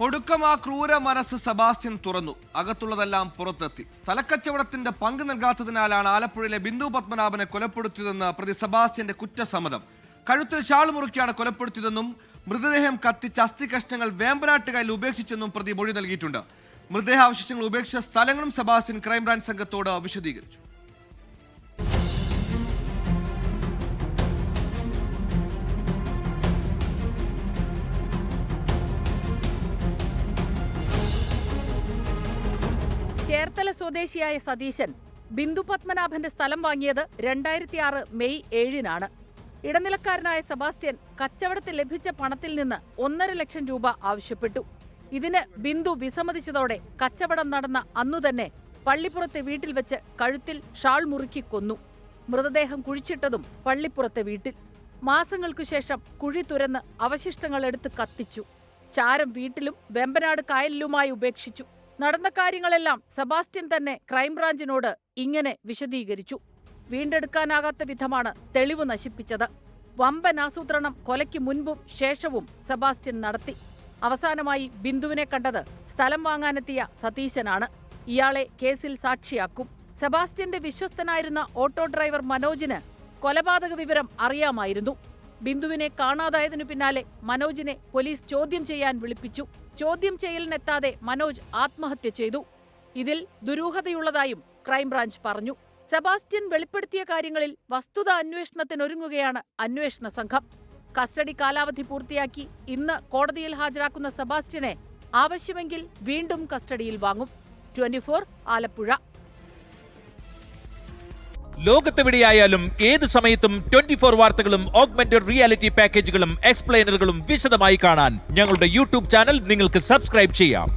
ഒടുക്കം ആ ക്രൂര മനസ്സ് സെബാസ്റ്റ്യൻ തുറന്നു. അകത്തുള്ളതെല്ലാം പുറത്തെത്തി. സ്ഥലക്കച്ചവടത്തിന്റെ പങ്ക് നൽകാത്തതിനാലാണ് ആലപ്പുഴയിലെ ബിന്ദു പത്മനാഭനെ കൊലപ്പെടുത്തിയതെന്ന് പ്രതി സെബാസ്റ്റ്യന്റെ കുറ്റസമ്മതം. കഴുത്തിൽ ഷാൾ മുറുക്കിയാണ് കൊലപ്പെടുത്തിയതെന്നും മൃതദേഹം കത്തിച്ച അസ്ഥി കഷ്ണങ്ങൾ വേമ്പനാട്ടുകായലിൽ ഉപേക്ഷിച്ചെന്നും പ്രതി മൊഴി നൽകിയിട്ടുണ്ട്. മൃതദേഹാവശിഷ്ടങ്ങൾ ഉപേക്ഷിച്ച സ്ഥലങ്ങളും സെബാസ്റ്റ്യൻ ക്രൈംബ്രാഞ്ച് സംഘത്തോട് വിശദീകരിച്ചു. ചേർത്തല സ്വദേശിയായ സതീശൻ ബിന്ദു പത്മനാഭന്റെ സ്ഥലം വാങ്ങിയത് 2006 മെയ് 7-നാണ്. ഇടനിലക്കാരനായ സെബാസ്റ്റ്യൻ കച്ചവടത്തിൽ ലഭിച്ച പണത്തിൽ നിന്ന് 1.5 ലക്ഷം രൂപ ആവശ്യപ്പെട്ടു. ഇതിന് ബിന്ദു വിസമ്മതിച്ചതോടെ കച്ചവടം നടന്ന അന്നുതന്നെ പള്ളിപ്പുറത്തെ വീട്ടിൽ വെച്ച് കഴുത്തിൽ ഷാൾ മുറുക്കി കൊന്നു. മൃതദേഹം കുഴിച്ചിട്ടതും പള്ളിപ്പുറത്തെ വീട്ടിൽ. മാസങ്ങൾക്കു ശേഷം കുഴി തുരന്ന് അവശിഷ്ടങ്ങൾ എടുത്ത് കത്തിച്ചു. ചാരം വീട്ടിലും വെമ്പനാട് കായലിലുമായി ഉപേക്ഷിച്ചു. നടന്ന കാര്യങ്ങളെല്ലാം സെബാസ്റ്റ്യൻ തന്നെ ക്രൈംബ്രാഞ്ചിനോട് ഇങ്ങനെ വിശദീകരിച്ചു. വീണ്ടെടുക്കാനാകാത്ത വിധമാണ് തെളിവ് നശിപ്പിച്ചത്. വമ്പൻ ആസൂത്രണം കൊലയ്ക്ക് മുൻപും ശേഷവും സെബാസ്റ്റ്യൻ നടത്തി. അവസാനമായി ബിന്ദുവിനെ കണ്ടത് സ്ഥലം വാങ്ങാനെത്തിയ സതീശനാണ്. ഇയാളെ കേസിൽ സാക്ഷിയാക്കും. സെബാസ്റ്റ്യന്റെ വിശ്വസ്തനായിരുന്ന ഓട്ടോ ഡ്രൈവർ മനോജിന് കൊലപാതക വിവരം അറിയാമായിരുന്നു. ബിന്ദുവിനെ കാണാതായതിനു പിന്നാലെ മനോജിനെ പോലീസ് ചോദ്യം ചെയ്യാൻ വിളിപ്പിച്ചു. ചോദ്യം ചെയ്യലിനെത്താതെ മനോജ് ആത്മഹത്യ ചെയ്തു. ഇതിൽ ദുരൂഹതയുള്ളതായും ക്രൈംബ്രാഞ്ച് പറഞ്ഞു. സെബാസ്റ്റ്യൻ വെളിപ്പെടുത്തിയ കാര്യങ്ങളിൽ വസ്തുത അന്വേഷണത്തിനൊരുങ്ങുകയാണ് അന്വേഷണ സംഘം. കസ്റ്റഡി കാലാവധി പൂർത്തിയാക്കി ഇന്ന് കോടതിയിൽ ഹാജരാക്കുന്ന സെബാസ്റ്റ്യനെ ആവശ്യമെങ്കിൽ വീണ്ടും കസ്റ്റഡിയിൽ വാങ്ങും. 24 ആലപ്പുഴ. ലോകത്തെവിടെയായാലും ഏത് സമയത്തും 24 വാർത്തകളും ഓഗ്മെന്റഡ് റിയാലിറ്റി പാക്കേജുകളും എക്സ്പ്ലെയിനറുകളും വിശദമായി കാണാൻ ഞങ്ങളുടെ യൂട്യൂബ് ചാനൽ നിങ്ങൾക്ക് സബ്സ്ക്രൈബ് ചെയ്യാം.